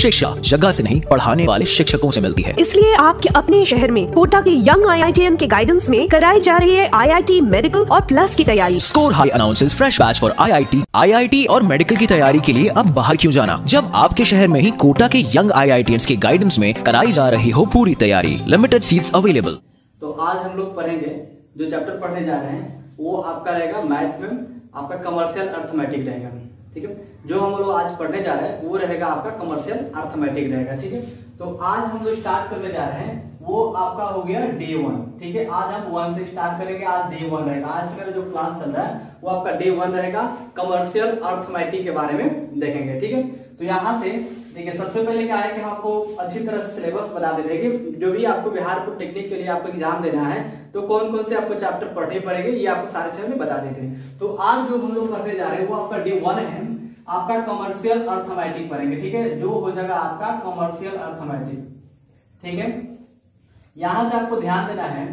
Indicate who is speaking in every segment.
Speaker 1: शिक्षा जगह से नहीं, पढ़ाने वाले शिक्षकों से मिलती है।
Speaker 2: इसलिए आपके अपने शहर में कोटा के यंग IITian के गाइडेंस में कराई जा रही है IIT मेडिकल और प्लस की तैयारी।
Speaker 1: Score high announces fresh batch for IIT और मेडिकल की तैयारी के लिए अब बाहर क्यों जाना, जब आपके शहर में ही कोटा के यंग IITians के गाइडेंस में कराई जा रही हो पूरी तैयारी। Limited seats available.
Speaker 3: तो आज हम लोग पढ़ेंगे, जो चैप्टर पढ़ने जा रहे हैं वो आपका रहेगा मैथ में आपका कमर्शियल अर्थमेटिक रहेगा। ठीक है, जो हम लोग आज पढ़ने जा रहे हैं वो रहेगा आपका कमर्शियल अर्थमेटिक रहेगा। ठीक है, तो आज हम लोग स्टार्ट करने जा रहे हैं वो आपका हो गया डे 1। ठीक है, आज हम 1 से स्टार्ट करेंगे। आज डे 1 रहेगा। आज से मेरा जो क्लास चल रहा है वो आपका डे 1 रहेगा। कमर्शियल अर्थमेटिक के बारे में देखेंगे। ठीक है, तो यहाँ से देखिए सबसे पहले क्या है कि हम आपको अच्छी तरह से सिलेबस बता देते हैं कि जो भी आपको बिहार पॉलिटेक्निक के लिए आपको एग्जाम देना है तो कौन कौन से आपको चैप्टर पढ़ने पड़ेंगे, ये आपको सारे चीजें बता देते हैं। तो आज जो हम लोग पढ़ने जा रहे हैं वो आपका डे 1 है, आपका कमर्शियल अर्थमेटिक पढ़ेंगे। ठीक है, जो हो जाएगा आपका कमर्शियल अर्थमेटिक। ठीक है, यहां से आपको ध्यान देना है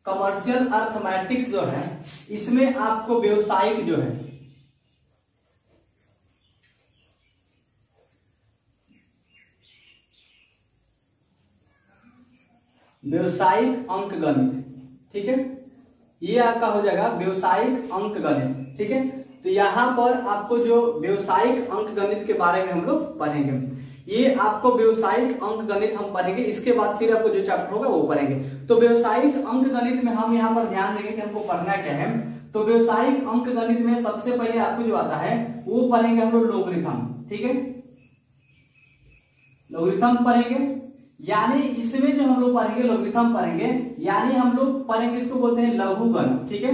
Speaker 3: कमर्शियल अर्थमेटिक्स जो है इसमें आपको व्यवसायिक जो है व्यवसायिक अंकगणित। ठीक है, ये आपका हो जाएगा व्यवसायिक अंकगणित। ठीक है, तो यहां पर आपको जो व्यवसायिक अंकगणित के बारे में हम लोग पढ़ेंगे, ये आपको व्यवसायिक अंकगणित हम पढ़ेंगे। इसके बाद फिर आपको जो चैप्टर होगा वो पढ़ेंगे। तो व्यवसायिक अंकगणित में हम यहाँ पर ध्यान देंगे कि हमको पढ़ना क्या है। तो व्यवसायिक अंकगणित में सबसे पहले आपको जो आता है वो पढ़ेंगे हम लोग लोगरिथम। ठीक है, लोगरिथम पढ़ेंगे, यानी इसमें जो हम लोग पढ़ेंगे लोगरिथम पढ़ेंगे, यानी हम लोग पढ़ेंगे इसको बोलते हैं लघुगणन। ठीक है,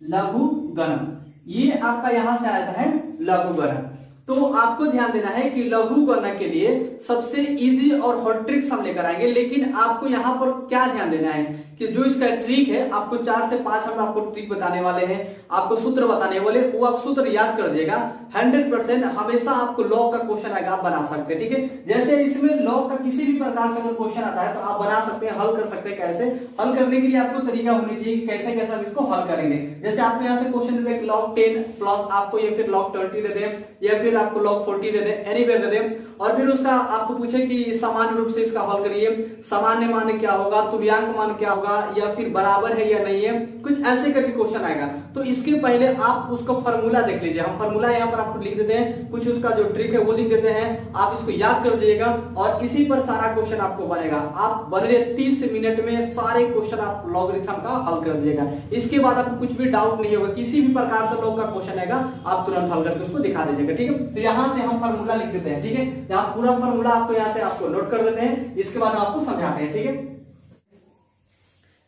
Speaker 3: लघुगणन, ये आपका यहां से आता है लघुगणन। तो आपको ध्यान देना है कि लघुगणन के लिए सबसे इजी और हॉट ट्रिक्स हम लेकर आएंगे, लेकिन आपको यहाँ पर क्या ध्यान देना है कि जो इसका ट्रिक है आपको 4 से 5 हम आपको ट्रिक बताने वाले हैं, आपको सूत्र बताने वाले, वो आप सूत्र याद कर दीजिएगा। 100% हमेशा आपको लॉग का क्वेश्चन आएगा, आप बना सकते हैं। ठीक है, जैसे इसमें लॉग का किसी भी प्रकार से अगर क्वेश्चन आता है तो आप बना सकते हैं, हल कर सकते हैं। कैसे हल करने के लिए आपको तरीका होनी चाहिए कि कैसे कैसे हम इसको हल करेंगे। जैसे आपको यहाँ से क्वेश्चन दे दे log 10 प्लस आपको ये फिर log 20 दे दे या फिर आपको log 40 दे दे, एनीवेयर दे दे, और फिर उसका आपको पूछे कि सामान्य रूप से इसका हल करिए, सामान्य मान क्या होगा, तुल्यांक मान क्या होगा, या फिर बराबर है या नहीं है, कुछ ऐसे करके क्वेश्चन आएगा। तो इसके पहले आप उसका फार्मूला देख लीजिए। हम फार्मूला यहाँ पर आपको लिख देते हैं, कुछ उसका जो ट्रिक है वो लिख देते हैं, आप इसको याद कर दीजिएगा और इसी पर सारा क्वेश्चन आपको बनेगा। आप बने 30 मिनट में सारे क्वेश्चन आप लॉगरिथम का हल कर दीजिएगा। इसके बाद आपको कुछ भी डाउट नहीं होगा, किसी भी प्रकार से लॉग का क्वेश्चन आएगा आप तुरंत हल करके उसको दिखा दीजिएगा। ठीक है, तो यहाँ से हम फार्मूला लिख देते हैं। ठीक है, यहाँ पूरा फार्मूला आपको यहाँ से आपको नोट कर देते हैं, इसके बाद आपको समझाते हैं। ठीक है,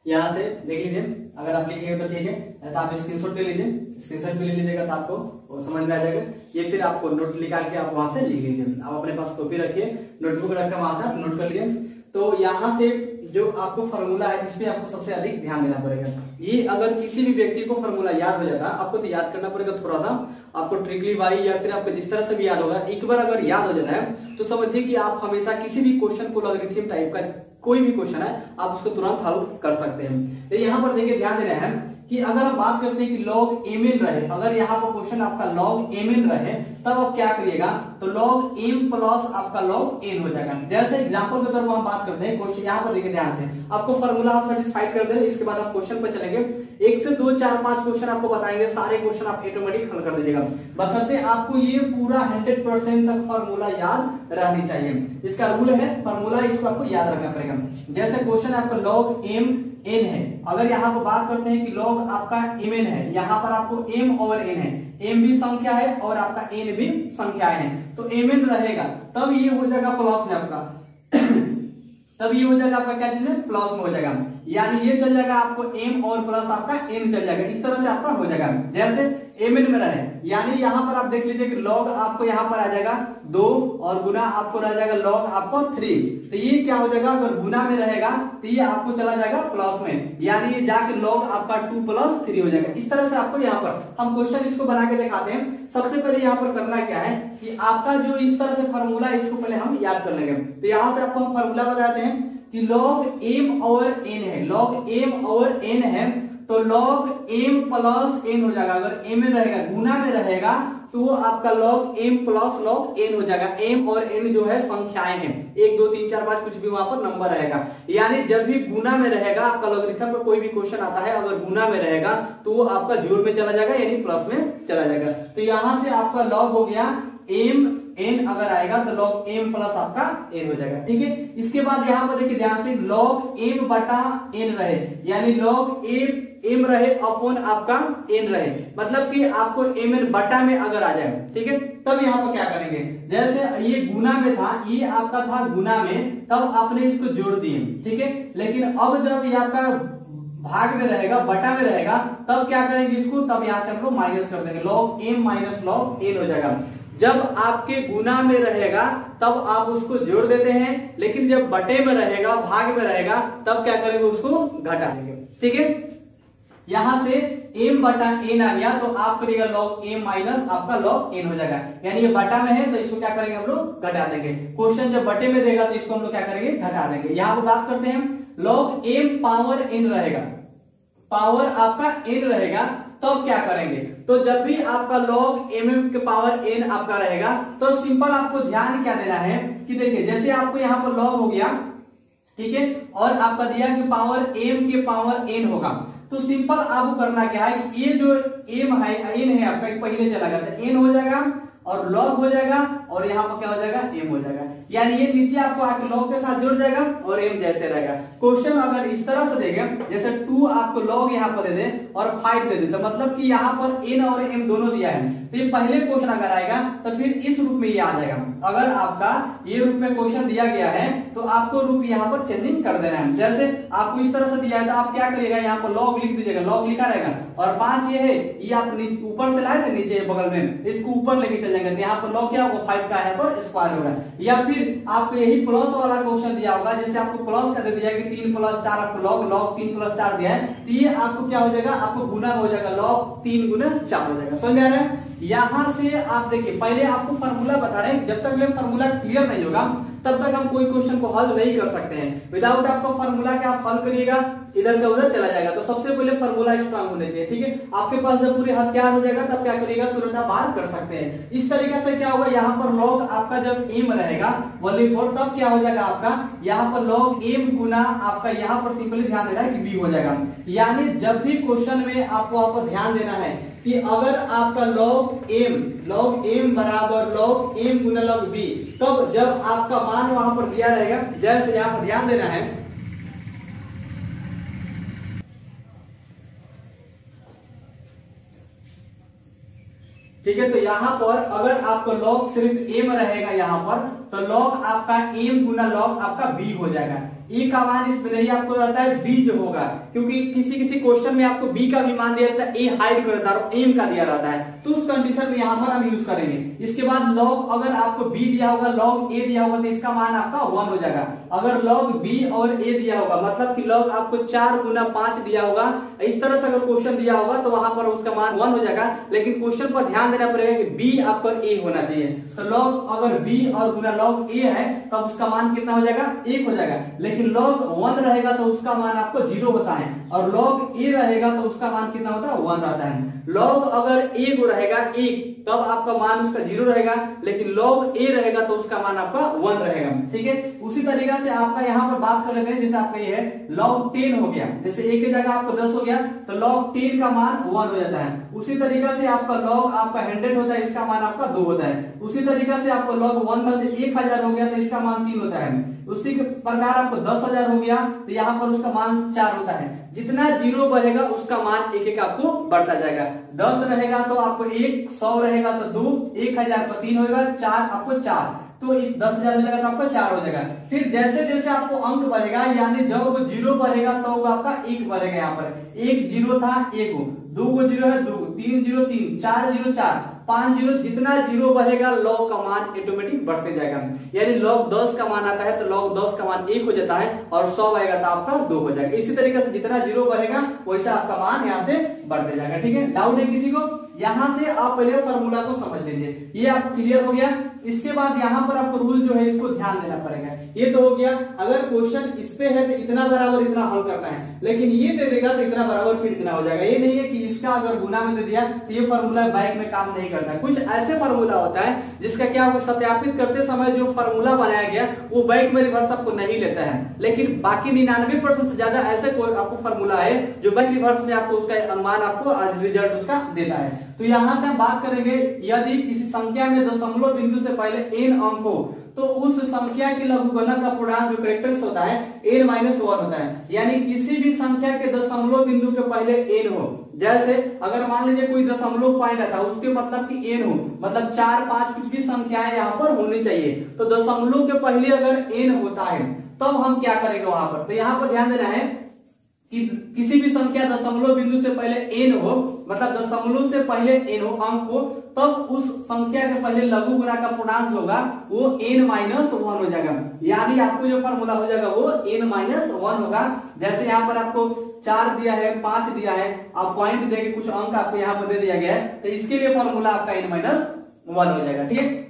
Speaker 3: यहाँ से देख लीजिए, अगर आप लिखेंगे तो ठीक है, तो आप स्क्रीनशॉट ले लीजिए, स्क्रीनशॉट भी ले लीजिएगा तो आपको वो समझ में आ जाएगा। ये फिर आपको नोट निकाल के आप वहां से लिख लीजिए, आप अपने पास कॉपी रखिए, नोटबुक रखकर वहां से आप नोट कर लिए। तो यहाँ से जो आपको फार्मूला है इस पे आपको सबसे अधिक ध्यान देना पड़ेगा। ये अगर किसी भी व्यक्ति को फार्मूला याद हो जाता है, आपको तो याद करना पड़ेगा थोड़ा सा, आपको ट्रिकली बाई या फिर आपको जिस तरह से भी याद होगा, एक बार अगर याद हो जाता है तो समझिए कि आप हमेशा किसी भी क्वेश्चन को लॉगरिथम टाइप का कोई भी क्वेश्चन है आप उसको तुरंत हल कर सकते हैं। तो यहाँ पर देखिए ध्यान देना है कि अगर हम बात करते हैं कि log mn रहे, अगर यहाँ पर क्वेश्चन आपका log mn रहे तब आप क्या करिएगा, तो log m प्लस आपका log n हो जाएगा। जैसे एग्जांपल के तौर पर हम बात करते हैं क्वेश्चन, यहाँ पर देखिए ध्यान से, आपको फार्मूला आप सेटिस्फाइड कर दे रहे, इसके बाद आप क्वेश्चन पर चलेंगे। 1 से 2 4 5 क्वेश्चन आपको बताएंगे, सारे क्वेश्चन आप ऑटोमेटिक हल कर दीजिएगा, बशर्ते आपको ये पूरा 100% तक फार्मूला याद रहनी चाहिए। इसका रूल है फार्मूला, इसको आपको याद रखना पड़ेगा। जैसे क्वेश्चन आपका log m n है, अगर यहाँ पर बात करते हैं कि log आपका mn है, यहाँ पर आपको m और n है, m भी संख्या है और आपका n भी संख्या है, तो mn रहेगा तब ये हो जाएगा प्लस में आपका तब ये हो जाएगा आपका क्या चीज है, प्लस में हो जाएगा, यानी ये चल जाएगा आपको m और प्लस आपका n चल जाएगा, इस तरह से आपका हो जाएगा। जैसे mn में रहे, यानी यहाँ पर आप देख लीजिए कि log आपको यहाँ पर आ जाएगा 2 और गुना आपको रह जाएगा log आपको 3, तो ये क्या हो जाएगा, अगर गुना में रहेगा तो ये आपको चला जाएगा प्लस में, यानी ये जाके log आपका 2 + 3 हो जाएगा। इस तरह से आपको यहाँ पर हम क्वेश्चन इसको बना के दिखाते हैं। सबसे पहले यहाँ पर करना क्या है कि आपका जो इस तरह से फार्मूला है इसको पहले हम याद कर लेंगे। तो यहाँ से आपको हम फार्मूला बताते हैं कि log m और n है, log m और n है, तो log m + n हो जाएगा। अगर m में रहेगा, गुना में रहेगा तो आपका log m plus log n हो जाएगा। m और n जो है संख्याएं हैं, 1 2 3 4 5 कुछ भी वहां पर नंबर रहेगा। यानी जब भी गुना में रहेगा आपका लॉगरिथम पर कोई भी क्वेश्चन आता है, अगर गुना में रहेगा तो वो आपका जोड़ में चला जाएगा यानी प्लस में चला जाएगा। तो यहां से आपका log हो गया m n, अगर आएगा तो log m प्लस आपका n हो जाएगा। ठीक है, इसके बाद यहाँ पर देखिए ध्यान से log m बटा n रहे, यानी log m रहे अपॉन आपका n रहे, मतलब कि आपको mn बटा में अगर आ जाए, ठीक है, तब यहाँ पर क्या करेंगे, जैसे ये गुना में था, ये आपका था गुना में, तब आपने इसको जोड़ दिए, ठीक है। लेकिन अब जब ये आपका भाग में रहेगा, बटा में रहेगा, तब क्या करेंगे इसको, तब यहाँ से हम लोग माइनस कर देंगे, log m minus log n हो जाएगा। जब आपके गुना में रहेगा तब आप उसको जोड़ देते हैं, लेकिन जब बटे में रहेगा, भाग में रहेगा, तब क्या करेंगे, उसको घटा देंगे। ठीक है, यहां से m बटा n आ गया तो आप करिएगा log m माइनस आपका log n हो जाएगा। यानी ये बटा में है तो इसको क्या करेंगे हम लोग, घटा देंगे। क्वेश्चन जब बटे में देगा तो इसको हम लोग क्या करेंगे, घटा देंगे। यहां पर बात करते हैं log m पावर n रहेगा, पावर आपका n रहेगा, तब क्या करेंगे, तो जब भी आपका log m के पावर n आपका रहेगा तो सिंपल आपको ध्यान क्या देना है कि देखिए, जैसे आपको यहाँ पर log हो गया, ठीक है, और आपका दिया कि पावर m के पावर n होगा, तो सिंपल आपको करना क्या है कि ये जो m है, n है आपका, पहले चला जाता है, n हो जाएगा और log हो जाएगा और यहाँ पर क्या हो जाएगा, m हो जाएगा। यानी ये नीचे आपको आके log के साथ जुड़ जाएगा और m जैसे रहेगा। क्वेश्चन अगर इस तरह से देगा, जैसे 2 आपको log यहाँ पर दे दे और 5 दे दे, तो मतलब कि यहाँ पर n और m दोनों दिया है, तो ये पहले क्वेश्चन अगर आएगा तो फिर इस रूप में ये आ जाएगा। अगर आपका ये रूप में क्वेश्चन दिया गया है तो आपको रूप यहाँ पर चेंजिंग कर देना है। जैसे आपको इस तरह से दिया है तो आप क्या करिएगा, यहाँ पर log लिख दीजिएगा, log लिखा रहेगा, और 5 ये है, ये आप ऊपर से लाए थे नीचे बगल में, इसको ऊपर लेके चल जाएंगे, यहाँ पर log क्या होगा, 5 का यहाँ पर स्क्वायर होगा। या फिर आपको यही प्लस वाला क्वेश्चन दिया होगा, जैसे आपको प्लस का दे दिया कि 3 + 4 आपको log 3 + 4 दिया है, तो ये आपको क्या हो जाएगा, आपको गुना हो जाएगा, log 3 × 4 हो जाएगा। समझ आ रहा है। यहां से आप देखिए, पहले आपको फार्मूला बता रहे हैं, जब तक ये फार्मूला क्लियर नहीं होगा तब तक हम कोई क्वेश्चन को हल नहीं कर सकते हैं। विदाउट आपको फार्मूला के आप हल करिएगा, इधर का उधर चला जाएगा। तो सबसे पहले फार्मूला स्ट्रांग होने चाहिए, ठीक है। आपके पास जब पूरे हथियार हो जाएगा तब क्या करिएगा, तुरंत आप बाहर कर सकते हैं। इस तरीके से क्या होगा, यहाँ पर log आपका जब m रहेगा 1/4, तब क्या हो जाएगा आपका, यहाँ पर log m गुना आपका, यहाँ पर सिंपली ध्यान देना है कि b हो जाएगा। यानी जब भी क्वेश्चन में आपको वहां पर ध्यान देना है कि अगर आपका log m बराबर log m गुना log b, तब जब आपका मान वहां पर दिया रहेगा, जैसे यहाँ पर ध्यान देना है, ठीक है। तो यहाँ पर अगर आपका log सिर्फ m रहेगा यहाँ पर, तो log आपका m गुना log आपका b हो जाएगा। e का मान इसमें नहीं आपको रहता है, b जो होगा, क्योंकि किसी क्वेश्चन में आपको b का भी मान दिया रहता है, a हाइड कर देता है और m का दिया रहता है, तो उस कंडीशन में यहाँ पर हम यूज करेंगे। इसके बाद log अगर आपको b दिया होगा, log a दिया होगा, तो इसका मान आपका 1 हो जाएगा। अगर log b और a दिया होगा, मतलब कि log आपको 4 × 5 दिया होगा, इस तरह से अगर क्वेश्चन दिया होगा तो वहां पर उसका मान 1 हो जाएगा। लेकिन क्वेश्चन पर ध्यान देना पड़ेगा कि b आपका a होना चाहिए। तो log अगर b और गुना log a है तब उसका मान कितना हो जाएगा, 1 हो जाएगा। लेकिन log 1 रहेगा तो उसका मान आपको 0 होता है, और log a रहेगा तो उसका मान कितना होता है, 1 रहता है। log अगर a को रहेगा 1, तब आपका मान उसका 0 रहेगा, लेकिन log a रहेगा तो उसका मान आपका 1 रहेगा, ठीक है। उसी तरीके से आपका यहाँ पर बात कर लेते हैं, जैसे आपका ये है log 10 हो गया, जैसे a की जगह आपको 10 हो गया तो log 10 का मान 1 हो जाता है। उसी तरीके से आपका log आपका 100 होता है, इसका मान आपका 2 होता है। उसी तरीके से आपको log 1000 हो गया तो इसका मान 3 होता है। उसी प्रकार आपको 10,000 हो गया तो यहाँ पर उसका मान 4 होता है। जितना जीरो बढ़ेगा उसका मान एक एक आपको बढ़ता जाएगा। 10 रहेगा तो आपको 1, 100 रहेगा तो 2, 1000 पर 3 होगा, 4 आपको 4, तो इस 10,000 मिलेगा तो आपका 4 हो जाएगा। फिर जैसे जैसे आपको अंक बढ़ेगा, यानी जब वो जीरो बढ़ेगा तो आपका 1 बढ़ेगा। यहाँ पर 1 0 था, 1 2 0 है, 2 3 0 3 4 0 4 5 0, जितना जीरो बढ़ेगा log का मान ऑटोमेटिक बढ़ते जाएगा। यानी log 10 का मान आता है तो log 10 का मान 1 हो जाता है, और 100 आएगा तो आपका 2 हो जाएगा। इसी तरीके से जितना जीरो बढ़ेगा वैसा आपका मान यहाँ से बढ़ते जाएगा, ठीक है। डाउट है किसी को? यहाँ से आप पहले फॉर्मूला को समझ लीजिए, ये आपको क्लियर हो गया। इसके बाद यहाँ पर आपको रूल जो है इसको ध्यान देना पड़ेगा। ये तो हो गया, अगर क्वेश्चन इस पे है तो इतना बराबर इतना हल करना है, लेकिन ये दे देगा तो इतना बराबर फिर इतना हो जाएगा। ये नहीं है कि इसका अगर गुना में दे दिया तो ये फॉर्मूला बैक में काम नहीं करता है। कुछ ऐसे फार्मूला होता है जिसका क्या होगा, सत्यापित करते समय जो फार्मूला बनाया गया वो बैक में रिवर्स आपको नहीं लेता है, लेकिन बाकी 99% से ज्यादा ऐसे कोई आपको फार्मूला है जो बैक रिवर्स में आपको उसका अनुमान आपको रिजल्ट उसका देता है। तो यहां से हम बात करेंगे, यदि किसी संख्या में दशमलव बिंदु से पहले n अंक हो तो उस संख्या के लघुगणक का पूर्णांक जो करेक्टर्स होता है n-1 होता है। यानी किसी भी संख्या के दशमलव बिंदु के पहले n हो, जैसे अगर मान लीजिए कोई दशमलव पॉइंट आता है उसके मतलब कि n हो, मतलब 4, 5 कुछ भी संख्याएं यहाँ पर होनी चाहिए। तो दशमलव के पहले अगर n होता है तब हम क्या करेंगे वहां पर, तो यहाँ पर ध्यान देना है कि किसी भी संख्या दशमलव बिंदु से पहले n हो, मतलब दशमलव से पहले n हो अंक हो, तब उस संख्या के पहले लघु गुणा का पूर्णांक होगा वो n-1 हो जाएगा। यानी आपको जो फॉर्मूला हो जाएगा वो n-1 होगा। जैसे यहाँ पर आपको 4 दिया है, 5 दिया है, आप पॉइंट देके कुछ अंक आपको यहाँ पर दे दिया गया है, तो इसके लिए फॉर्मूला आपका n-1 हो जाएगा। ठीक है,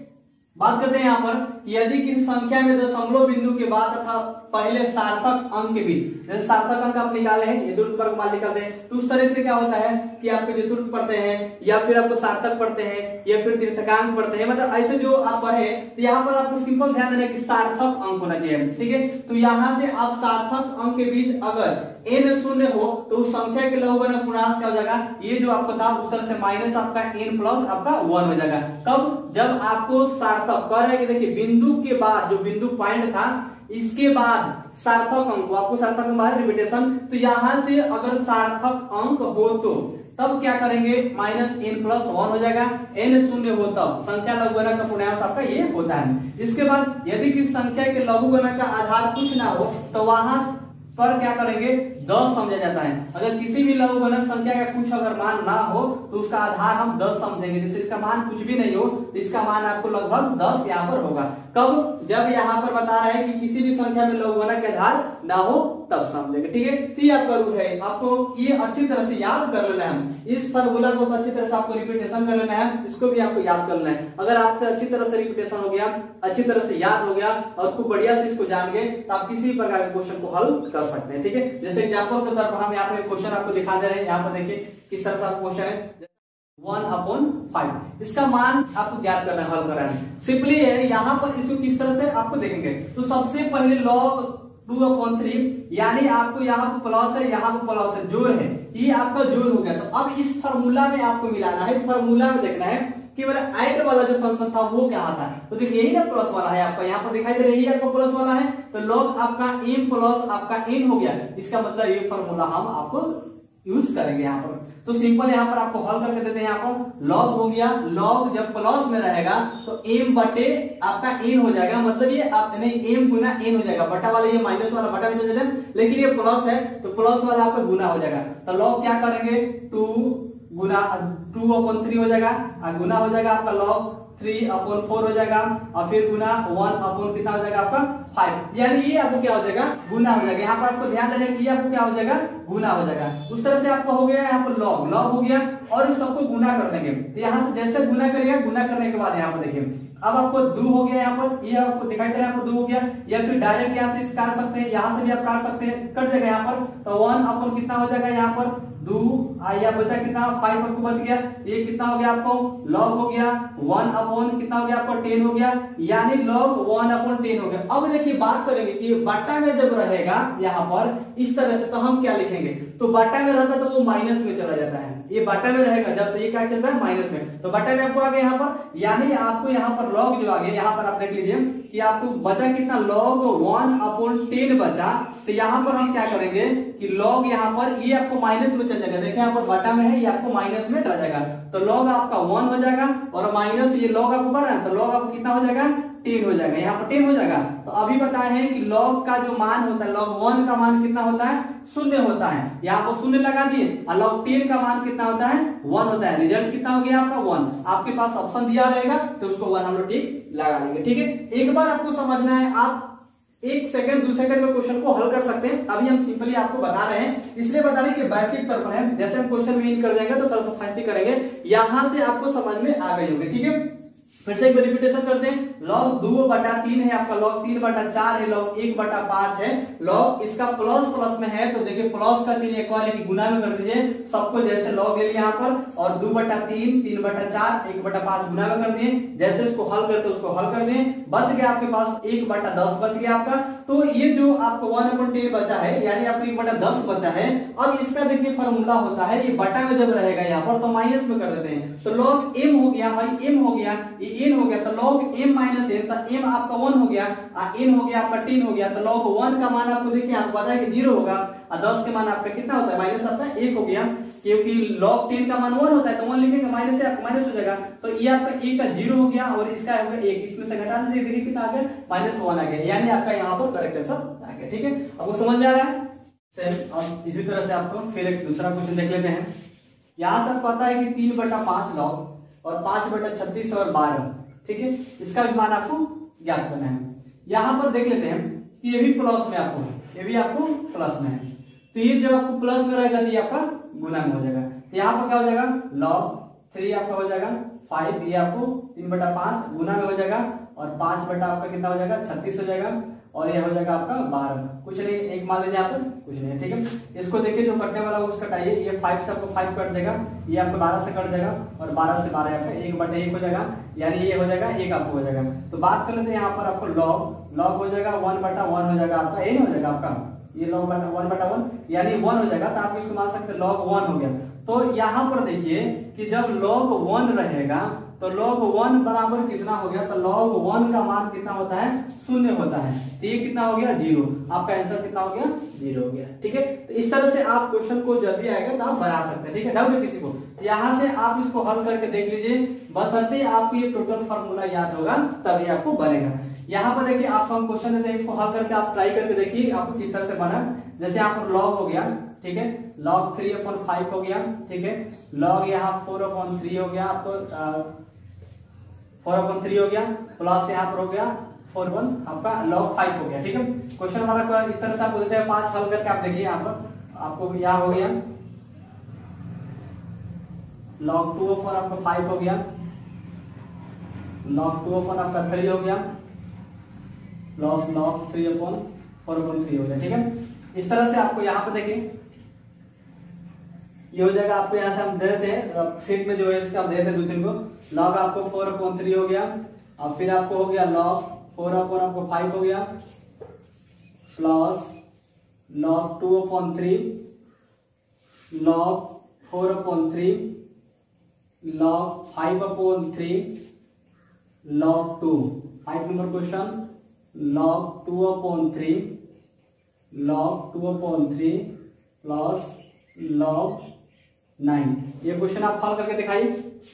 Speaker 3: बात करते हैं यहाँ पर यदि किसी संख्या में दशमलव बिंदु के बाद तथा पहले सार्थक अंक के बीच, जैसे सार्थक अंक आप निकाले हैं, ये चतुर्थ वर्ग मान निकालते हैं, तो उस तरह से क्या होता है कि आपको चतुर्थ पढ़ते हैं या फिर आपको सार्थक पढ़ते हैं या फिर तीर्थकांक पढ़ते हैं, मतलब ऐसे जो आप पढ़े, तो यहाँ पर आपको सिंपल ध्यान देना कि सार्थक अंक होना चाहिए। ठीक है, तो यहाँ से आप सार्थक अंक के बीच अगर n शून्य हो तो उस संख्या के लघुगणक पूर्णांक क्या हो जाएगा, ये जो आपको था उस तरह से माइनस आपका n प्लस आपका 1 हो जाएगा। कब, जब आपको सार्थक कह रहा है कि देखिए बिंदु के बाद जो बिंदु पॉइंट था इसके बाद सार्थक अंक, आपको सार्थक अंक बाहर रिपीटेशन, तो यहां से अगर सार्थक अंक हो तो तब क्या करेंगे, -n+1 हो जाएगा। n शून्य हो तब संख्या लघुगणक का पूर्णांक आपका ये होता है। इसके बाद यदि किसी संख्या के लघुगणक का आधार कुछ ना हो तो वहां पर क्या करेंगे, 10 समझा जाता है। अगर किसी भी लघुगणक संख्या का कुछ अगर मान ना हो तो उसका आधार हम 10 समझेंगे। जैसे इसका मान कुछ भी नहीं हो तो इसका मान आपको लगभग 10 यहाँ पर होगा। कब, जब यहाँ पर बता रहा है कि किसी भी संख्या में लघुगणक के आधार ना हो तब समझेंगे। ठीक है, तो ये आपका रूल है, आपको ये अच्छी तरह से याद कर लेना है। इस फॉर्मूला को अच्छी तरह से आपको रिपीटेशन कर लेना है, इसको भी आपको याद कर लेना है। अगर आपसे अच्छी तरह से रिपीटेशन हो गया, अच्छी तरह से याद हो गया और खूब बढ़िया से इसको जान गए तो आप किसी प्रकार के क्वेश्चन को हल कर सकते हैं। ठीक है, जैसे एग्जाम्पल के तौर पर हम यहाँ पे क्वेश्चन आपको दिखा दे रहे हैं। यहाँ पर देखिए किस तरह से क्वेश्चन है, 1/5 इसका मान आपको ज्ञात करना है, हल करना है। सिंपली है, यहाँ पर इसको किस तरह से आपको देखेंगे, तो सबसे पहले log 2/3, यानी आपको यहाँ पर प्लस है, यहाँ पर प्लस है, जोड़ है, ये आपका जोड़ हो गया। तो अब इस फार्मूला में आपको मिलाना है, फार्मूला में देखना है कि मेरा ऐड वाला जो फंक्शन था वो क्या था। तो देखिए यही ना प्लस वाला है, आपका यहाँ पर दिखाई दे रहा है, यही आपका प्लस वाला है। तो log आपका m प्लस आपका n हो गया, इसका मतलब ये फार्मूला हम आपको यूज करेंगे यहाँ पर। तो सिंपल यहाँ पर आपको हल करके देते हैं। यहाँ पर log हो गया, log जब प्लस में रहेगा तो m बटे आपका n हो जाएगा, मतलब ये आप नहीं m गुना n हो जाएगा। बटा वाला ये माइनस वाला बटा में चले जाए, लेकिन ये प्लस है तो प्लस वाला आपका गुना हो जाएगा। तो log क्या करेंगे, 2/3 हो जाएगा, गुना हो जाएगा आपका log 3/4 हो जाएगा, और फिर गुना 1/ कितना हो जाएगा आपका 5, यानी ये आपको क्या हो जाएगा, गुना हो जाएगा। यहाँ पर आपको ध्यान देना है कि आपको क्या हो जाएगा, गुना हो जाएगा। उस तरह से आपको हो गया यहाँ पर log हो गया, और इस सबको गुना कर देंगे। तो यहाँ से जैसे गुना करिएगा, गुना करने के बाद यहाँ पर देखिए अब आपको 2 हो गया, यहाँ पर ये आपको दिखाई दे रहा है, यहाँ पर 2 हो गया, या फिर डायरेक्ट यहाँ से काट सकते हैं, यहाँ से भी आप काट सकते हैं, कट जाएगा यहाँ पर। तो 1/ कितना हो जाएगा, यहाँ पर 2 या बचा कितना 5 आपको बच गया, ये कितना हो गया आपको log हो गया 1/ कितना हो गया आपको 10 हो गया, यानी log 1/10 हो गया। अब देखिए बात करेंगे कि बटा में जब रहेगा यहाँ पर इस तरह से, तो हम क्या लिखेंगे, तो बटा में रहता तो वो माइनस में चला जाता है, ये बटा में रहेगा जब, तो ये क्या चलता है माइनस में, तो बटा में आपको आ गया यहाँ पर, यानी आपको यहाँ पर log जो आ गया, यहाँ पर आप देख लीजिए कि आपको बचा कितना log 1/10 बचा। तो यहाँ पर हम क्या करेंगे कि log यहाँ पर ये आपको माइनस में चल जाएगा, देखिए यहाँ पर बटा में है, ये आपको माइनस में चला जाएगा, तो log आपका 1 हो जाएगा, और माइनस ये log आपको बढ़ रहा है, तो log आपको कितना हो जाएगा 10 हो जाएगा, यहाँ पर 10 हो जाएगा। तो अभी बताए हैं कि log का जो मान होता है, log 1 का मान कितना होता है, 0 होता है, यहाँ पर 0 लगा दिए, और log 10 का मान कितना होता है, 1 होता है। रिजल्ट कितना हो गया आपका 1, आपके पास ऑप्शन दिया रहेगा तो उसको 1 हम लोग ठीक लगा लेंगे। ठीक है, एक बार आपको समझना है, आप 1 सेकंड 2 सेकंड में क्वेश्चन को हल कर सकते हैं। अभी हम सिंपली आपको बता रहे हैं, इसलिए बता रहे हैं कि बेसिक तौर पर है, जैसे हम क्वेश्चन मीन कर जाएंगे तो थोड़ा सा फाइनली करेंगे, यहां से आपको समझ में आ गई होगी। ठीक है, फिर से एक बार रिपीटेशन करते हैं। log 2/3 है आपका, log 3/4 है, log 1/5 है, log इसका प्लस प्लस में है तो देखिए प्लस का चिन्ह एक और है कि गुना में कर दीजिए सबको, जैसे log ले लिया यहाँ पर और 2/3, 3/4, 1/5 गुना में कर दिए। जैसे इसको हल करते उसको हल कर दिए, बच गया आपके पास 1/10 बच गया आपका। तो ये जो आपको 1/10 बचा है यानी आपको 1/10 बचा है। अब इसका देखिए फॉर्मूला होता है, ये बटा में जब रहेगा यहाँ पर तो माइनस में कर देते हैं। तो log m हो गया भाई, m हो गया, ये n हो गया तो log m माइनस n, तो m आपका 1 हो गया, n हो गया आपका 10 हो गया। तो log 1 का मान आपको देखिए आपको पता है कि 0 होगा और 10 के मान आपका कितना होता है माइनस आता है 1 हो गया, क्योंकि log 10 का मान 1 होता है तो 1 लिखेंगे माइनस से आपका माइनस हो जाएगा। तो ये आपका 1 का 0 हो गया और इसका होगा 1, इसमें से घटा दीजिए कितना आ गया -1 आ गया, यानी आपका यहाँ पर करेक्ट आंसर आ गया। ठीक है, आपको समझ में आ रहा है। अब इसी तरह से आपको फिर एक दूसरा क्वेश्चन देख लेते हैं। यहाँ से पता है कि 3/5 log और 5/36 और 12, ठीक है, इसका भी मान आपको ज्ञात करना है। यहाँ पर देख लेते हैं कि ये भी प्लस में आपको, ये भी आपको प्लस में है, तो ये जब आपको प्लस में रहेगा तो ये आपका गुना में हो जाएगा। तो यहाँ पर क्या हो जाएगा log 3 आपका हो जाएगा 5, ये आपको 3/5 गुना में हो जाएगा और 5 बटा आपका कितना हो जाएगा 36 हो जाएगा और ये हो जाएगा आपका 12, कुछ नहीं, एक मान लीजिए यहाँ पर कुछ नहीं है। ठीक है, इसको देखिए जो कटने वाला है उसका कटाइए, ये 5 से आपको 5 कट देगा, ये आपको 12 से कट जाएगा और 12 से 12 आपका 1/1 हो जाएगा, यानी ये हो जाएगा 1 आपको हो जाएगा। तो बात कर लेते हैं यहाँ पर आपको log हो जाएगा 1/1 हो जाएगा आपका, n हो जाएगा आपका, ये log 1/1 यानी 1 हो जाएगा। तो आप इसको मान सकते हैं log 1 हो गया। तो यहाँ पर देखिए कि जब log 1 रहेगा तो log 1 बराबर कितना हो गया, तो log 1 का मान कितना होता है 0 होता है, तो ये कितना हो गया 0, आपका आंसर कितना हो गया 0 हो गया। ठीक है, तो इस तरह से आप क्वेश्चन को जब भी आएगा तो आप बना सकते हैं। ठीक है, डाउट है किसी को, यहाँ से आप इसको हल करके देख लीजिए, बशर्ते आपको ये टोटल फार्मूला याद होगा तभी आपको बनेगा। यहाँ पर देखिए आपको हम क्वेश्चन देते हैं, इसको हल करके आप ट्राई करके देखिए आपको किस तरह से बना। जैसे यहाँ पर log हो गया, ठीक है, log 3/5 हो गया, ठीक है, log यहाँ 4/3 हो गया, आपको 4/3 हो गया, प्लस यहाँ पर हो गया 4/1 आपका log 5 हो गया। ठीक है, क्वेश्चन हमारा इस तरह से आपको देते हैं 5 हल करके आप देखिए, यहाँ पर आपको यहाँ हो गया log 2/4 आपका 5 हो गया, log 2/4 आपका 3 हो गया, प्लस log 3/4/3 हो गया। ठीक है, इस तरह से आपको यहाँ पर देखिए ये हो जाएगा, आपको यहाँ से हम दे देते हैं शीट में जो है इसका हम दे देते हैं 2-3 को। log आपको 4/3 हो गया, अब फिर आपको हो गया log 4/4 आपको 5 हो गया, plus log 2/3, log 4/3, log 5/3, log 2, 5 number question, log 2/3, log 2/3 plus log 9। ये क्वेश्चन आप हल करके दिखाइए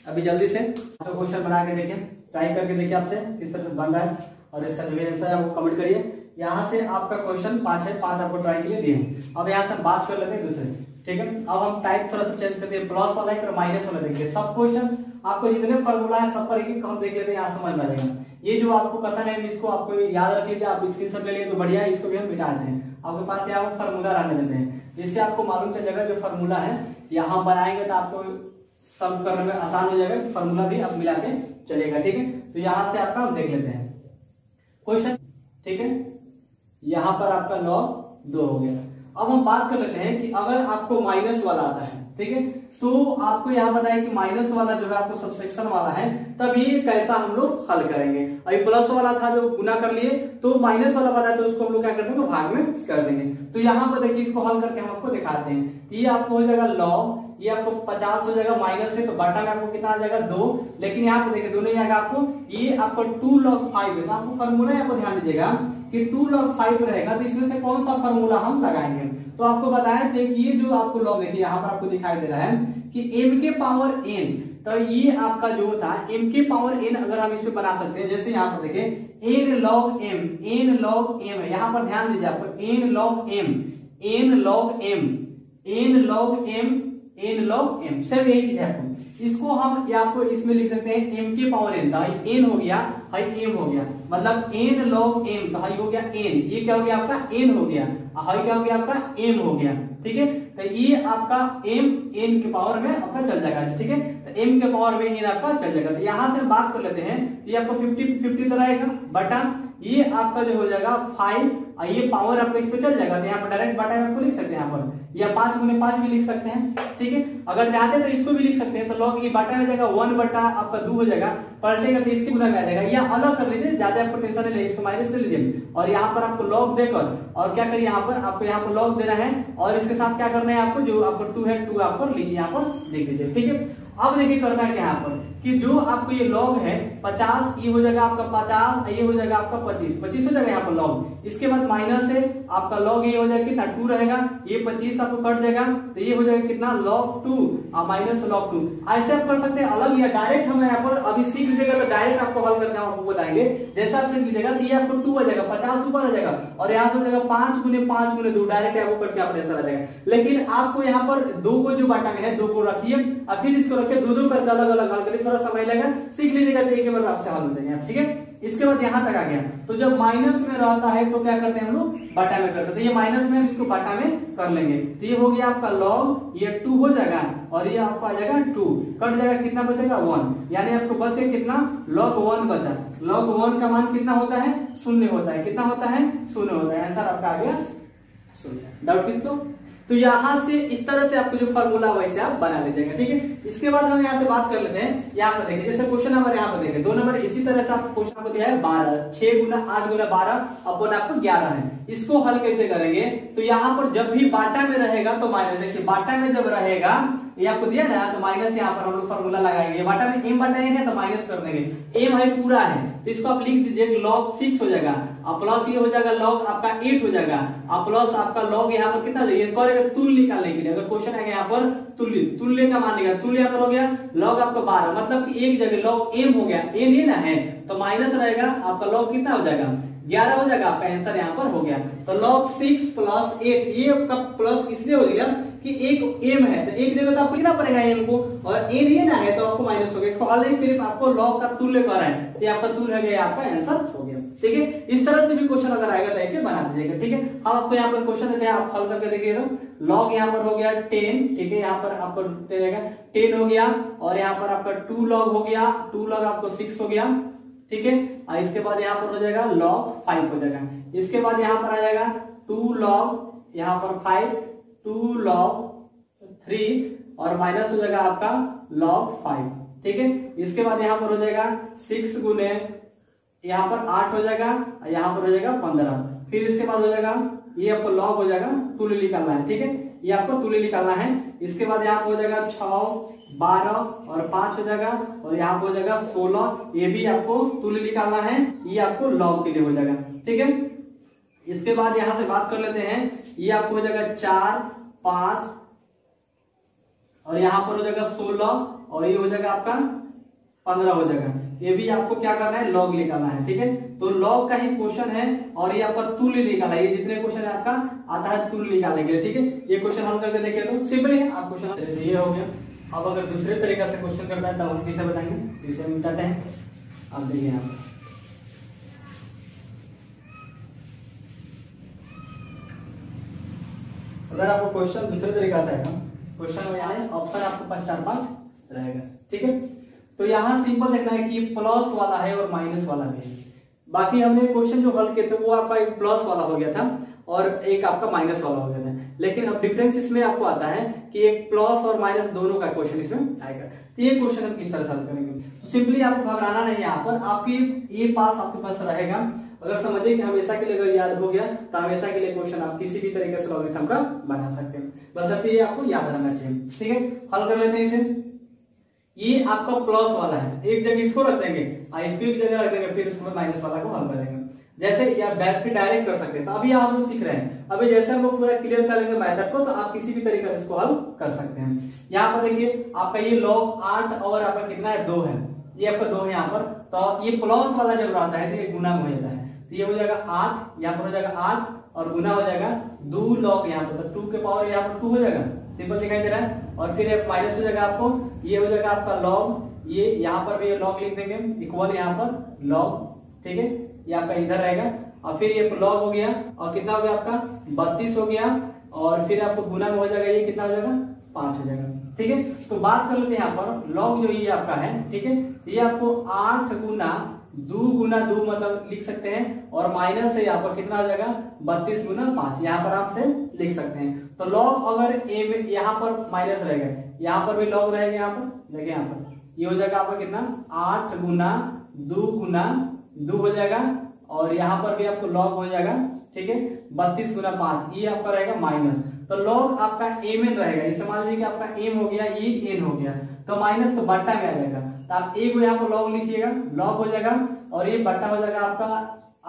Speaker 3: अभी जल्दी से, तो क्वेश्चन बना के देखें, ट्राई करके देखिए आपसे किस तरह से बन रहा है और इसका जो आंसर है वो कमेंट करिए। यहाँ से आपका क्वेश्चन 5 है, 5 आपको ट्राई के लिए दिए हैं। अब यहाँ से हम बात कर लेते हैं दूसरे, ठीक है, अब हम टाइप थोड़ा सा चेंज करते हैं, प्लस वाला है माइनस वाला देखेंगे। सब क्वेश्चन आपको जितने फॉर्मूला है सब पर एक हम देख लेते हैं, यहाँ समझ में आ जाएगा। ये जो आपको कथन है इसको आपको याद रख लीजिए, आप स्क्रीनशॉट ले लिए तो बढ़िया है, इसको भी हम मिटा देते हैं, आपके पास यहाँ फॉर्मूला रहने देते हैं, जिससे आपको मालूम चल जाएगा जो फॉर्मूला है यहाँ बनाएंगे तो आपको सम करने में आसान हो जाएगा, फॉर्मूला भी आप मिला के चलेगा। ठीक है, तो यहाँ से आपका हम देख लेते हैं क्वेश्चन, ठीक है, यहाँ पर आपका log 2 हो गया। अब हम बात कर लेते हैं कि अगर आपको माइनस वाला आता है, ठीक है, तो आपको यहाँ बताया कि माइनस वाला जो है आपको सबसेक्शन वाला है, तब ये कैसा हम लोग हल करेंगे। अभी प्लस वाला था जो गुना कर लिए, तो माइनस वाला वाला तो उसको हम लोग क्या करते हैं तो भाग में कर देंगे। तो यहाँ पर देखिए इसको हल करके हम आपको दिखाते हैं। ये आपको हो जाएगा log, ये आपको 50 हो जाएगा, माइनस है तो बटा में आपको कितना आ जाएगा 2, लेकिन यहाँ पे देखिए दोनों आएगा आपको, ये आपको 2 log 5 है, तो आपको फॉर्मूला यहाँ पर ध्यान दीजिएगा कि 2 log 5 रहेगा, तो इसमें से कौन सा फॉर्मूला हम लगाएंगे। तो आपको बताया थे कि ये जो आपको log देखिए यहाँ पर आपको दिखाई दे रहा है कि m के पावर n, तो ये आपका जो था m के पावर n अगर हम इसमें बना सकते हैं, जैसे यहाँ पर देखिए n log m, n log m है, यहाँ पर ध्यान दीजिए आपको n log m, n log m, n log m, n log m, सब यही चीज है। इसको हम आपको इसमें लिख सकते हैं m के पावर n, तो n हो गया, हाई m हो गया, मतलब n log m, तो हाई हो गया n, ये क्या हो गया आपका n हो गया, हाई क्या हो गया आपका m हो गया। ठीक है, तो ये आपका m n के पावर में आपका चल जाएगा। ठीक है, तो तो m के पावर में इन आपका चल जाएगा। तो यहाँ से हम बात कर लेते हैं, ये आपको 50 तो रहेगा बटा ये आपका जो हो जाएगा 5 और ये पावर आपका इस पे चल जाएगा। तो यहाँ पर डायरेक्ट बटा में आपको लिख सकते हैं, यहाँ पर या 5 गुने 5 भी लिख सकते हैं, ठीक है। अगर चाहते हैं तो इसको भी लिख सकते हैं, तो लॉग ये बटा में जाएगा 1 बटा आपका 2 हो जाएगा, पलटेगा तो इसके गुना में आ जाएगा। या अलग कर लीजिए, ज्यादा आपको टेंशन नहीं ले, इसको माइनस कर लीजिए और यहाँ पर आपको लॉग देकर और क्या करिए, यहाँ पर आपको यहाँ पर लॉग देना है और इसके साथ क्या करना है आपको, जो आपको 2 है 2 आप पर लिखिए, यहाँ पर लिख दीजिए, ठीक है। अब देखिए करना है क्या यहाँ पर कि जो आपको ये लॉग है 50, ये हो जाएगा आपका 50, ये हो जाएगा आपका 25 हो जाएगा यहाँ पर लॉग। इसके बाद माइनस है आपका लॉग, ये हो जाएगा कितना 2 रहेगा, ये 25 आपको कट जाएगा तो ये हो जाएगा कितना log 2 और माइनस log 2। ऐसे आप कर सकते हैं अलग या डायरेक्ट। हम यहाँ पर अभी सीख लीजिएगा तो डायरेक्ट आपको हल करके हम आपको बताएंगे। जैसा आप सीख लीजिएगा तो ये आपको 2 आ जाएगा, 50 ऊपर आ जाएगा और यहाँ से हो जाएगा 5 गुने 5 गुने 2, डायरेक्ट आपको करके आप ऐसा आ जाएगा। लेकिन आपको यहाँ पर 2 को जो बाटा में है 2 को रखिए और फिर इसको रखिए 2 करके अलग अलग हल करिए, थोड़ा समय लगेगा, सीख लीजिएगा तो एक ही बार आपसे हल हो जाएंगे, ठीक है। इसके बाद यहाँ तक आ गया, तो जब माइनस में रहता है तो क्या करते हैं हम लोग, बटा में करते हैं। तो ये माइनस में हम इसको बटा में कर लेंगे, तो ये हो गया आपका लॉग, ये 2 हो जाएगा और ये आपको आ जाएगा 2, कट जाएगा, कितना बचेगा 1, यानी आपको बचे कितना log 1 बचा। log 1 का मान कितना होता है, 0 होता है, कितना होता है 0 होता है। आंसर आपका आ गया 0। डाउट किसको? तो यहाँ से इस तरह से आपको जो फॉर्मूला वैसे आप बना लीजिएगा, ठीक है। इसके बाद हम यहाँ से बात कर लेते हैं, यहाँ पर देखिए जैसे क्वेश्चन नंबर यहाँ पर देखिए 2 नंबर, इसी तरह से आपको क्वेश्चन आपको दिया है 12, 6 गुना 8 गुना 12 अपन आपको 11 है। इसको हल कैसे करेंगे, तो यहाँ पर जब भी बाटा में रहेगा तो माइनस, देखिए बाटा में जब रहेगा ये आपको दिया ना तो माइनस, यहाँ पर हम लोग फॉर्मूला लगाएंगे। बाटा में m बटा n है तो माइनस कर देंगे, m है पूरा है तो इसको आप लिख दीजिए log 6 हो जाएगा और प्लस ये हो जाएगा log आपका 8 हो जाएगा और प्लस आपका log यहाँ पर कितना चाहिए, तुल्य निकालने के लिए। अगर क्वेश्चन है यहाँ पर तुल्य का मान लेगा, तुल्य यहाँ पर हो गया log आपका 12, मतलब कि एक जगह log m हो गया, n ही ना है तो माइनस रहेगा, आपका log कितना हो जाएगा 11 हो जाएगा। आपका आंसर यहाँ पर हो गया। तो log 6 प्लस 8, ये आपका प्लस इसलिए हो गया कि एक m है तो एक जगह तो आपको लिखना पड़ेगा m को, और n ये ना है तो आपको माइनस हो गया। इसको हल नहीं, सिर्फ आपको log का तुल्य कर रहा है, ये आपका तुल्य है गया, आपका आंसर हो गया, ठीक है। इस तरह से भी क्वेश्चन अगर आएगा तो ऐसे बना दीजिएगा, ठीक है। अब आपको यहाँ पर क्वेश्चन देते हैं, आप हल करके देखिए। तो log यहाँ पर हो गया 10, ठीक है, यहाँ पर आपको 10 हो गया और यहाँ पर आपका 2 log हो गया, 2 log आपको 6 हो गया, ठीक है। और इसके बाद यहाँ पर हो जाएगा log 5 हो जाएगा। इसके बाद यहाँ पर आ जाएगा 2 log यहाँ पर 5, 2 log 3 और माइनस हो जाएगा आपका log 5, ठीक है। इसके बाद यहाँ पर हो जाएगा 6 गुने यहाँ पर 8 हो जाएगा, यहाँ पर हो जाएगा 15, फिर इसके बाद हो जाएगा ये आपको log हो जाएगा, तुल्य निकालना है, ठीक है, ये आपको तुल्य निकालना है। इसके बाद यहाँ पर हो जाएगा 6, 12 और 5 हो जाएगा और यहाँ पर हो जाएगा 16, ये भी आपको तुल्य निकालना है, ये आपको log के लिए हो जाएगा, ठीक है। इसके बाद यहाँ से बात कर लेते हैं, ये आपको हो जाएगा 4, 5 और यहाँ पर हो जाएगा 16 और ये हो जाएगा आपका 15 हो जाएगा। ये भी आपको क्या करना है, log निकालना है, ठीक है। तो log का ही क्वेश्चन है और ये आपका तुल्य निकाला है, ये जितने क्वेश्चन है आपका आता है तुल्य निकालने के लिए, ठीक है। ये क्वेश्चन हल करके देखिए तो सिंपल है, आप क्वेश्चन ये हो गया। अब अगर दूसरे तरीके से क्वेश्चन करना है तो हम किसे बताएंगे, इसे मिटाते हैं। आप देखिए यहाँ पर अगर आपको क्वेश्चन दूसरे तरीके से आएगा, क्वेश्चन में यहाँ ऑप्शन आपके पास 4-5 रहेगा, ठीक है। तो यहाँ सिंपल देखना है कि ये प्लस वाला है और माइनस वाला भी है। बाकी हमने क्वेश्चन जो हल किए थे वो आपका एक प्लस वाला हो गया था और एक आपका माइनस वाला हो गया था, लेकिन अब डिफरेंस इसमें आपको आता है कि एक प्लस और माइनस दोनों का क्वेश्चन इसमें आएगा। तो ये क्वेश्चन हम किस तरह सॉल्व करेंगे, तो सिंपली आपको घबराना नहीं, यहाँ पर आपकी ये पास आपके पास रहेगा। अगर समझिए कि हमेशा के लिए अगर याद हो गया तो हमेशा के लिए क्वेश्चन आप किसी भी तरीके से लॉगरिथम का बना सकते हैं, बस अब ये आपको याद रहना चाहिए, ठीक है। हल कर लेते हैं इसे। ये आपका प्लस वाला है, एक जगह इसको रख देंगे और इसको एक जगह रख देंगे, फिर उसको माइनस वाला को हल करेंगे। जैसे या बैक पे डायरेक्ट कर सकते हैं, तो अभी आप लोग सीख रहे हैं, अभी जैसे हम लोग पूरा क्लियर कर लेंगे मेथड को तो आप किसी भी तरीके से इसको हल कर सकते हैं। यहाँ पर देखिए आपका ये log 8 और आपका कितना है 2 है, ये आपका 2 है यहाँ पर। तो ये प्लस वाला जब रहता है तो ये गुना में हो जाता है, तो ये हो जाएगा 8, यहाँ पर हो जाएगा 8 और गुना हो जाएगा 2 log यहाँ पर, तो 2 के पावर यहाँ पर 2 हो जाएगा, सिंपल दिखाई दे रहा है। और फिर माइनस हो जाएगा आपको, ये हो जाएगा आपका log, ये यहाँ पर भी ये log लिख देंगे, इक्वल यहाँ पर log, ठीक है, ये आपका इधर रहेगा और फिर ये log हो गया और कितना हो गया आपका 32 हो गया और फिर आपको गुना में हो जाएगा, ये कितना हो जाएगा 5 हो जाएगा, ठीक है। तो बात कर लेते हैं यहाँ पर लॉग जो ये आपका है, ठीक है, ये आपको 8 गुना 2 मतलब लिख सकते हैं, और माइनस है यहाँ पर कितना हो जाएगा 32 गुना 5, यहाँ पर आप से लिख सकते हैं। तो लॉग अगर ए में यहाँ पर माइनस रहेगा, यहाँ पर भी लॉग रहेगा, यहाँ पर देखिए यहाँ पर ये हो जाएगा आपका कितना 8 गुना 2 हो जाएगा, और यहाँ पर भी आपको लॉग हो जाएगा, ठीक है, 32 गुना 5, ये आपका रहेगा माइनस। तो लॉग आपका एम एन रहेगा, इसे मान लीजिए कि आपका एम हो गया, ये एन हो गया, तो माइनस तो बट्टा में आ जाएगा, तो आप ए को यहाँ पर लॉग लिखिएगा, लॉग हो जाएगा, और ये बट्टा हो जाएगा आपका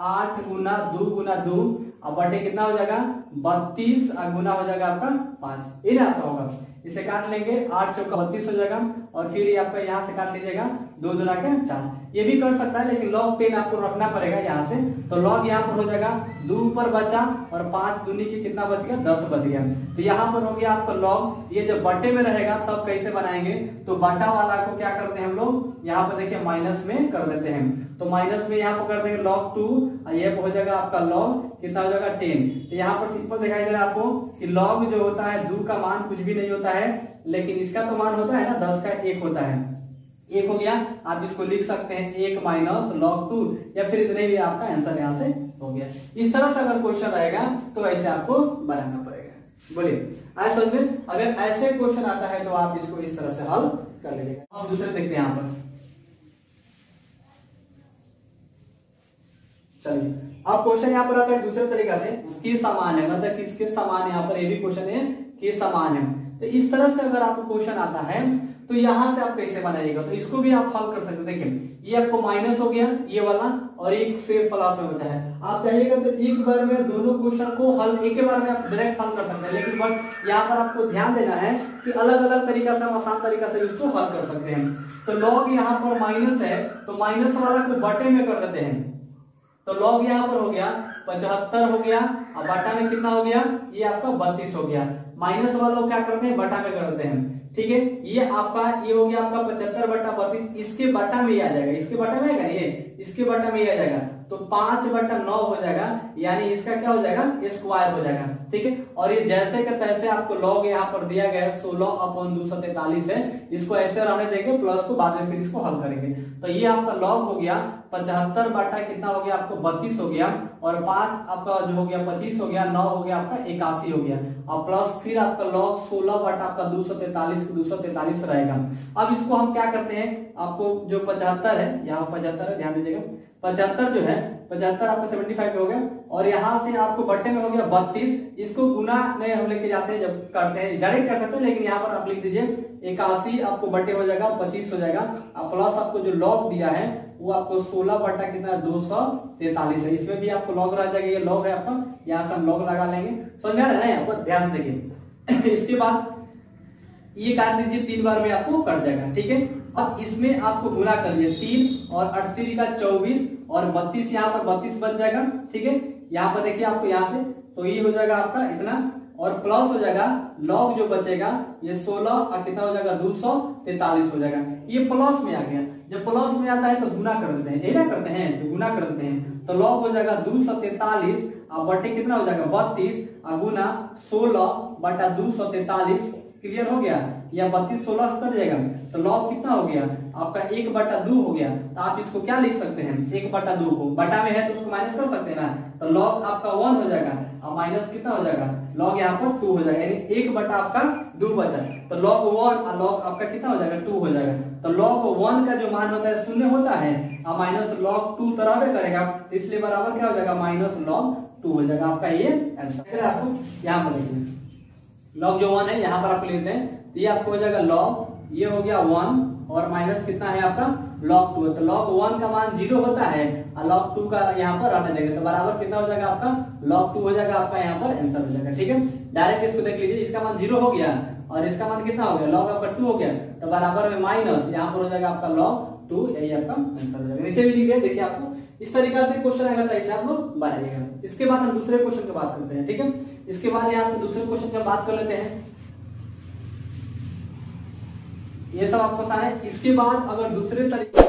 Speaker 3: 8 गुना 2 और बटे कितना हो जाएगा 32 गुना हो जाएगा आपका 5, ये आपका होगा। इसे काट लेंगे, 8 चौका 32 हो जाएगा, और फिर ये आपका यहाँ से काट लीजिएगा 2 दूना के 4, ये भी कर सकता है, लेकिन लॉग 10 आपको रखना पड़ेगा यहाँ से। तो लॉग यहाँ पर हो जाएगा 2 ऊपर बचा, और 5 दूनी की कितना बच गया 10 बच गया। तो यहाँ पर हो गया आपका लॉग। ये जब बटे में रहेगा तब कैसे बनाएंगे, तो बटा वाला को क्या करते हैं हम लोग, यहाँ पर देखिए माइनस में कर देते हैं, तो माइनस में यहाँ पर कर देंगे log 2, ये हो जाएगा आपका log कितना हो जाएगा 10। तो यहाँ पर सिंपल दिखाई दे रहा है आपको कि log जो होता है 2 का मान कुछ भी नहीं होता है, लेकिन इसका तो मान होता है ना 10 का 1 होता है, 1 हो गया। आप इसको लिख सकते हैं 1 माइनस log 2, या फिर इतने भी आपका आंसर यहाँ से हो गया। इस तरह से अगर क्वेश्चन रहेगा तो ऐसे आपको बनाना पड़ेगा। बोलिए आए समझ में? अगर ऐसे क्वेश्चन आता है तो आप इसको इस तरह से हल कर लीजिएगा। अब दूसरे देखते हैं यहाँ पर, चलिए अब क्वेश्चन यहाँ पर आता है दूसरे तरीका से, कि समान है, मतलब किसके समान है, यहाँ पर ये भी क्वेश्चन है कि समान है। तो इस तरह से अगर आपको क्वेश्चन आता है तो यहां से आप कैसे बनाइएगा, तो इसको भी आप हल कर सकते हैं। देखिए ये आपको माइनस हो गया ये वाला, और एक से प्लस में बचा है, आप चाहेगा तो एक बार में दोनों क्वेश्चन को हल एक ही बार में आप डायरेक्ट हल कर सकते हैं, लेकिन बट यहाँ पर आपको ध्यान देना है कि अलग अलग तरीका से हम आसान तरीका से इसको हल कर सकते हैं। तो लॉग यहाँ पर माइनस है, तो माइनस वाला को बटे में कर देते हैं, तो लॉग यहाँ पर हो गया 75 हो गया, और बटा में कितना हो गया, ये आपका 32 हो गया। माइनस वाला को क्या करते हैं, बटा में कर देते हैं, ठीक है। ये आपका ये हो गया आपका 75 बटा 32, इसके बटा में ये आ जाएगा, इसके बटा में आएगा, ये इसके बटा में ये आ जाएगा, तो 5 बटा 9 हो जाएगा, यानी इसका क्या हो जाएगा स्क्वायर हो जाएगा, ठीक है। और ये जैसे का तैसे आपको लॉग यहाँ पर दिया गया 16/243 है, इसको ऐसे रहने देंगे, प्लस को बाद में फिर इसको हल करेंगे। तो ये आपका लॉग हो गया 75 बटा कितना हो गया आपको 32 हो गया, और 5 आपका जो हो गया 25 हो गया, 9 हो गया आपका 81 हो गया, और प्लस फिर आपका लॉग 16 बटा आपका 243 रहेगा। अब इसको हम क्या करते हैं, आपको जो 75 है, यहाँ 75 है, ध्यान दीजिएगा, 75 जो है 75 आपका 75 हो गया, और यहाँ से आपको बट्टे में हो गया 32, इसको गुना में हम लेके जाते हैं, जब करते हैं डायरेक्ट कर सकते हैं, लेकिन यहाँ पर आप लिख दीजिए 81 आपको बट्टे हो जाएगा 25 हो जाएगा, और प्लस आपको जो लॉग दिया है वो आपको 16 बटा कितना 243 है, इसमें भी आपको लॉग रह जाएगा, ये लॉग है आपका, यहाँ से हम लॉग लगा लेंगे। समझ में आ रहा है ना, यहाँ पर ध्यान से देखिए। इसके बाद ये काट दीजिए, 3 बार में आपको कट जाएगा, ठीक है। अब इसमें आपको गुना कर लिए 3 और 38 का 24 और 32, यहाँ पर 32 बच जाएगा, ठीक है। यहाँ पर देखिए आपको यहाँ से, तो ये हो जाएगा आपका इतना, और प्लस हो जाएगा लॉग जो बचेगा ये 16 और कितना हो जाएगा 243 हो जाएगा, ये प्लस में आ गया। जब प्लस में आता है तो गुना कर देते हैं, यही करते हैं, तो गुना कर देते हैं, तो लॉग हो जाएगा 243 और बटे कितना हो जाएगा 32 और गुना 16 बटा 243, क्लियर हो गया, या 32 16 कर जाएगा, तो लॉग कितना हो गया आपका 1/2 हो गया। तो आप इसको क्या लिख सकते हैं, 1/2 को बटा में है तो उसको माइनस कर सकते हैं ना, तो लॉग आपका 1 हो जाएगा, और माइनस कितना हो जाएगा, लॉग यहाँ पर 2 हो जाएगा, यानी 1/2 बचा, तो लॉग 1 और लॉग आपका कितना हो जाएगा 2 हो जाएगा। तो लॉग 1 का जो मान होता है 0 होता है, और माइनस लॉग 2 तरह करेगा, इसलिए बराबर क्या हो जाएगा माइनस लॉग 2 हो जाएगा आपका ये आंसर। आपको यहाँ पर लिखना लॉग जो 1 है यहाँ पर आप लेते हैं, तो ये आपको हो जाएगा लॉग, ये हो गया 1 और माइनस कितना है आपका लॉग 2, तो लॉग 1 का मान 0 होता है और लॉग 2 का यहाँ पर रहने देंगे, तो बराबर कितना हो जाएगा आपका लॉग 2 हो जाएगा, आपका यहाँ पर आंसर हो जाएगा, ठीक है। डायरेक्ट इसको देख लीजिए, इसका मान 0 हो गया और इसका मान कितना हो गया लॉग आपका 2 हो गया, तो बराबर में माइनस यहाँ पर हो जाएगा आपका लॉग 2, यही आपका आंसर हो जाएगा। नीचे भी लिख देखिए, आपको इस तरीका से क्वेश्चन आएगा तो ऐसे आप लोग बनाइएगा। इसके बाद हम दूसरे क्वेश्चन की बात करते हैं, ठीक है। इसके बाद यहाँ से दूसरे क्वेश्चन की बात कर लेते हैं, ये सब आपको सारे। इसके बाद अगर दूसरे तरीके